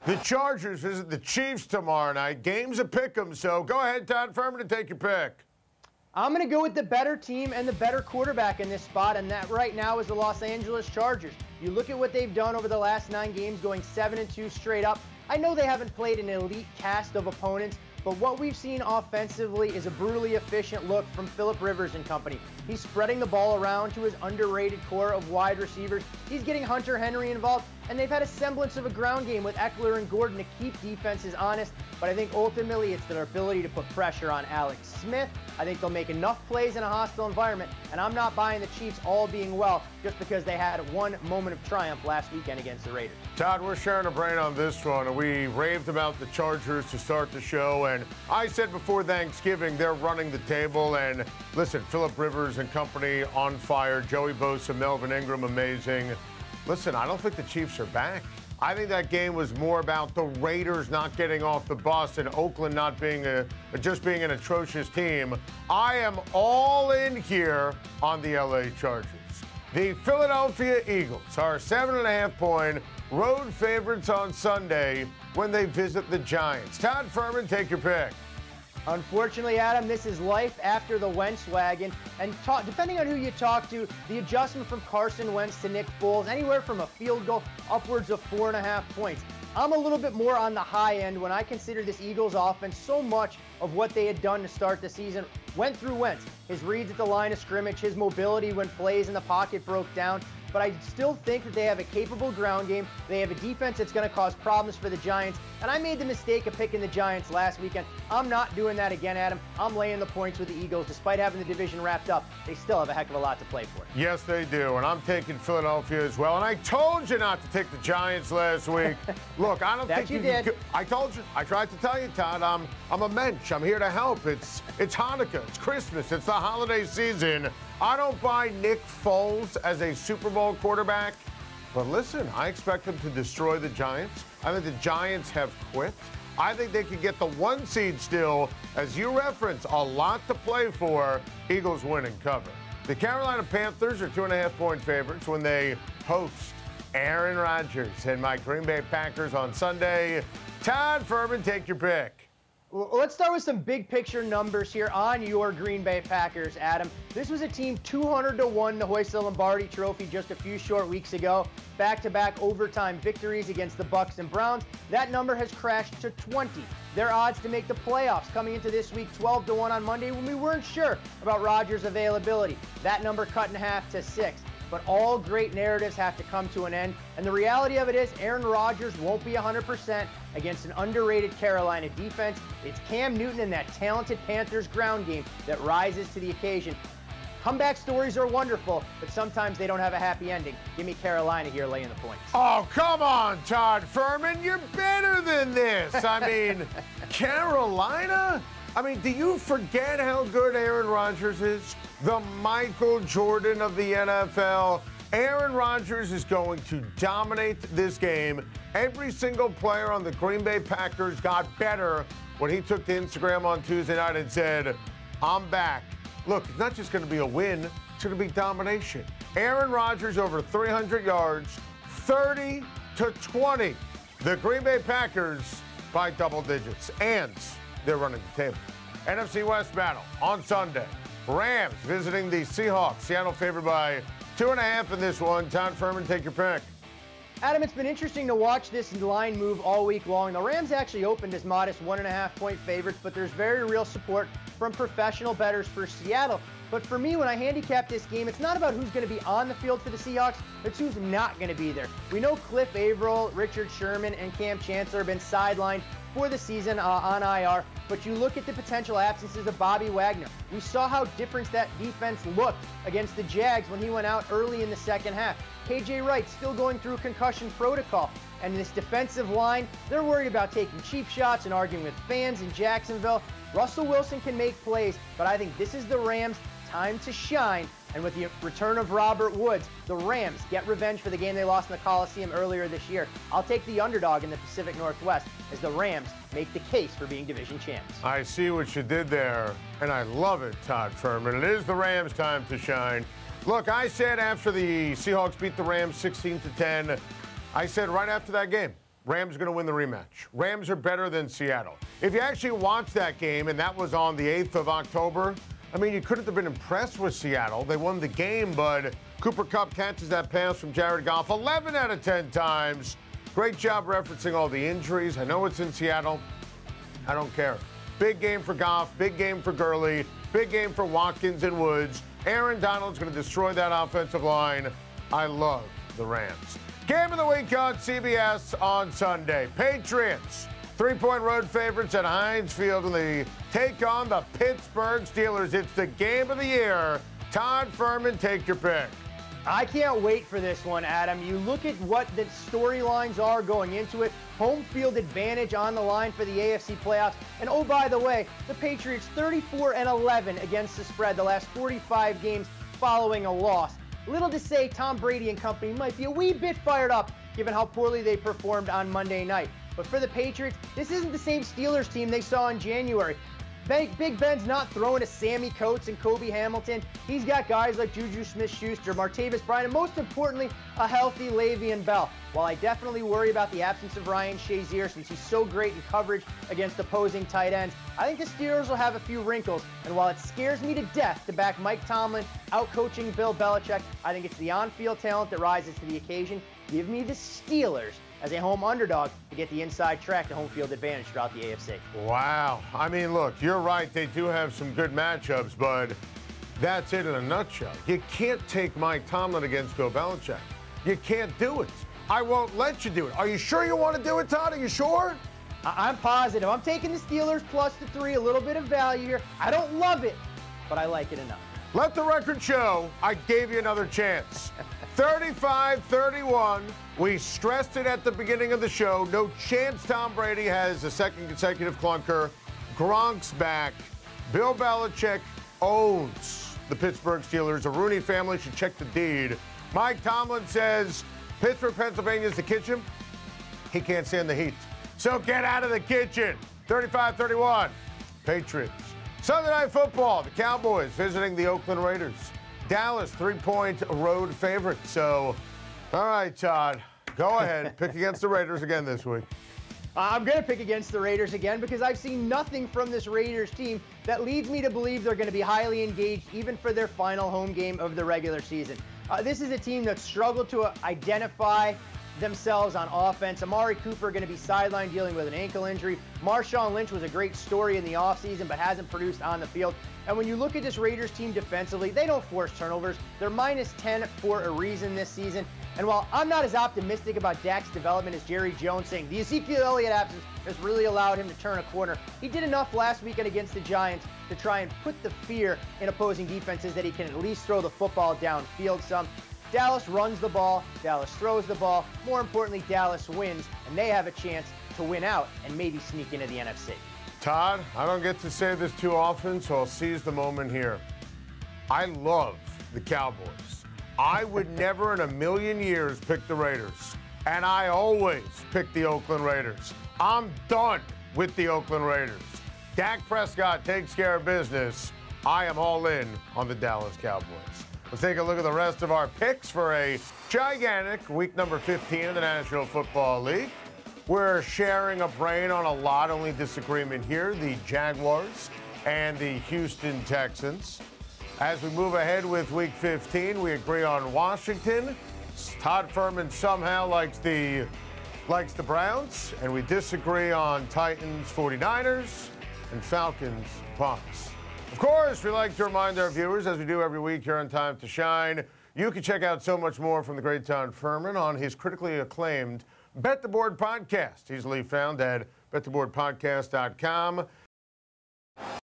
The Chargers visit the Chiefs tomorrow night. Game's a pick 'em, so go ahead, Todd Fuhrman, and take your pick. I'm going to go with the better team and the better quarterback in this spot, and that right now is the Los Angeles Chargers. You look at what they've done over the last 9 games, going 7-2 straight up. I know they haven't played an elite cast of opponents, but what we've seen offensively is a brutally efficient look from Phillip Rivers and company. He's spreading the ball around to his underrated core of wide receivers. He's getting Hunter Henry involved, and they've had a semblance of a ground game with Eckler and Gordon to keep defenses honest, but I think ultimately it's their ability to put pressure on Alex Smith. I think they'll make enough plays in a hostile environment, and I'm not buying the Chiefs all being well just because they had one moment of triumph last weekend against the Raiders. Todd, we're sharing a brain on this one, and we raved about the Chargers to start the show, and I said before Thanksgiving they're running the table, and listen, Phillip Rivers and company on fire, Joey Bosa, Melvin Ingram, amazing. Listen, I don't think the Chiefs are back. I think that game was more about the Raiders not getting off the bus and Oakland not being just being an atrocious team. I am all in here on the LA Chargers. The Philadelphia Eagles are 7.5-point road favorites on Sunday when they visit the Giants. Todd Fuhrman, take your pick. Unfortunately, Adam, this is life after the Wentz wagon. And depending on who you talk to, the adjustment from Carson Wentz to Nick Foles, anywhere from a field goal upwards of 4.5 points. I'm a little bit more on the high end when I consider this Eagles offense. So much of what they had done to start the season went through Wentz. His reads at the line of scrimmage, his mobility when plays in the pocket broke down. But I still think that they have a capable ground game. They have a defense that's going to cause problems for the Giants. And I made the mistake of picking the Giants last weekend. I'm not doing that again, Adam. I'm laying the points with the Eagles. Despite having the division wrapped up, they still have a heck of a lot to play for. Yes, they do. And I'm taking Philadelphia as well. And I told you not to take the Giants last week. Look, I don't think you did. I told you. I tried to tell you, Todd. I'm a mensch. I'm here to help. It's Hanukkah. It's Christmas. It's the holiday season. I don't buy Nick Foles as a Super Bowl quarterback. But listen, I expect them to destroy the Giants. I think the Giants have quit. I think they could get the 1 seed still. As you reference, a lot to play for. Eagles win and cover. The Carolina Panthers are 2.5-point favorites when they host Aaron Rodgers and my Green Bay Packers on Sunday. Todd Fuhrman, take your pick. Well, let's start with some big picture numbers here on your Green Bay Packers, Adam. This was a team 200-1 to hoist the Lombardi Trophy just a few short weeks ago. Back-to-back overtime victories against the Bucs and Browns. That number has crashed to 20. Their odds to make the playoffs coming into this week 12-1 on Monday when we weren't sure about Rodgers' availability. That number cut in half to 6. But all great narratives have to come to an end. And the reality of it is Aaron Rodgers won't be 100% against an underrated Carolina defense. It's Cam Newton and that talented Panthers ground game that rises to the occasion. Comeback stories are wonderful, but sometimes they don't have a happy ending. Give me Carolina here laying the points. Oh, come on, Todd Fuhrman. You're better than this. I mean, Carolina? I mean, do you forget how good Aaron Rodgers is? The Michael Jordan of the NFL. Aaron Rodgers is going to dominate this game. Every single player on the Green Bay Packers got better when he took to Instagram on Tuesday night and said, I'm back. Look, it's not just going to be a win, it's going to be domination. Aaron Rodgers over 300 yards, 30-20. The Green Bay Packers by double digits, and they're running the table. NFC West battle on Sunday. Rams visiting the Seahawks. Seattle favored by 2.5 in this one. Todd Fuhrman, take your pick. Adam, it's been interesting to watch this line move all week long. The Rams actually opened as modest 1.5-point favorites, but there's very real support from professional bettors for Seattle. But for me, when I handicap this game, it's not about who's going to be on the field for the Seahawks, it's who's not going to be there. We know Cliff Averill, Richard Sherman, and Cam Chancellor have been sidelined for the season on IR, but you look at the potential absences of Bobby Wagner. We saw how different that defense looked against the Jags when he went out early in the second half. KJ Wright still going through concussion protocol. And this defensive line, they're worried about taking cheap shots and arguing with fans in Jacksonville. Russell Wilson can make plays, but I think this is the Rams' time to shine. And with the return of Robert Woods, the Rams get revenge for the game they lost in the Coliseum earlier this year. I'll take the underdog in the Pacific Northwest as the Rams make the case for being division champs. I see what you did there, and I love it, Todd Fuhrman. It is the Rams' time to shine. Look, I said after the Seahawks beat the Rams 16-10, I said right after that game, Rams are going to win the rematch. Rams are better than Seattle. If you actually watched that game, and that was on the 8th of October, I mean, you couldn't have been impressed with Seattle. They won the game, but Cooper Kupp catches that pass from Jared Goff 11 out of 10 times. Great job referencing all the injuries. I know it's in Seattle. I don't care. Big game for Goff, big game for Gurley, big game for Watkins and Woods. Aaron Donald's going to destroy that offensive line. I love the Rams. Game of the week on CBS on Sunday. Patriots, 3-point road favorites at Heinz Field, and they take on the Pittsburgh Steelers. It's the game of the year. Todd Fuhrman, take your pick. I can't wait for this one, Adam. You look at what the storylines are going into it. Home field advantage on the line for the AFC playoffs. And oh, by the way, the Patriots 34-11 against the spread the last 45 games following a loss. Little to say Tom Brady and company might be a wee bit fired up given how poorly they performed on Monday night. But for the Patriots, this isn't the same Steelers team they saw in January. Big Ben's not throwing to Sammy Coates and Kobe Hamilton. He's got guys like Juju Smith-Schuster, Martavis Bryant, and most importantly, a healthy Le'Veon Bell. While I definitely worry about the absence of Ryan Shazier since he's so great in coverage against opposing tight ends, I think the Steelers will have a few wrinkles. And while it scares me to death to back Mike Tomlin out-coaching Bill Belichick, I think it's the on-field talent that rises to the occasion. Give me the Steelers as a home underdog to get the inside track to home field advantage throughout the AFC. Wow. I mean, look, you're right. They do have some good matchups, but that's it in a nutshell. You can't take Mike Tomlin against Bill Belichick. You can't do it. I won't let you do it. Are you sure you want to do it, Todd? Are you sure? I'm positive. I'm taking the Steelers plus the 3, a little bit of value here. I don't love it, but I like it enough. Let the record show I gave you another chance. 35-31. We stressed it at the beginning of the show. No chance Tom Brady has a second consecutive clunker. Gronk's back. Bill Belichick owns the Pittsburgh Steelers. A Rooney family should check the deed. Mike Tomlin says Pittsburgh, Pennsylvania is the kitchen. He can't stand the heat. So get out of the kitchen. 35-31. Patriots. Sunday Night Football. The Cowboys visiting the Oakland Raiders. Dallas, 3-point road favorite. So, all right, Todd, go ahead. Pick against the Raiders again this week. I'm going to pick against the Raiders again because I've seen nothing from this Raiders team that leads me to believe they're going to be highly engaged even for their final home game of the regular season. This is a team that struggled to identify themselves on offense. Amari Cooper going to be sidelined dealing with an ankle injury. Marshawn Lynch was a great story in the offseason but hasn't produced on the field. And when you look at this Raiders team defensively, they don't force turnovers. They're -10 for a reason this season. And while I'm not as optimistic about Dak's development as Jerry Jones saying the Ezekiel Elliott absence has really allowed him to turn a corner, he did enough last weekend against the Giants to try and put the fear in opposing defenses that he can at least throw the football downfield some. Dallas runs the ball, Dallas throws the ball. More importantly, Dallas wins, and they have a chance to win out and maybe sneak into the NFC. Todd, I don't get to say this too often, so I'll seize the moment here. I love the Cowboys. I would never in a million years pick the Raiders, and I always pick the Oakland Raiders. I'm done with the Oakland Raiders. Dak Prescott takes care of business. I am all in on the Dallas Cowboys. Let's take a look at the rest of our picks for a gigantic week number 15 of the National Football League. We're sharing a brain on a lot, only disagreement here, the Jaguars and the Houston Texans. As we move ahead with week 15, we agree on Washington. Todd Fuhrman somehow likes the Browns, and we disagree on Titans, 49ers, and Falcons, Bucs. Of course, we like to remind our viewers, as we do every week here on Time to Shine, you can check out so much more from the great Todd Fuhrman on his critically acclaimed Bet the Board podcast, easily found at bettheboardpodcast.com.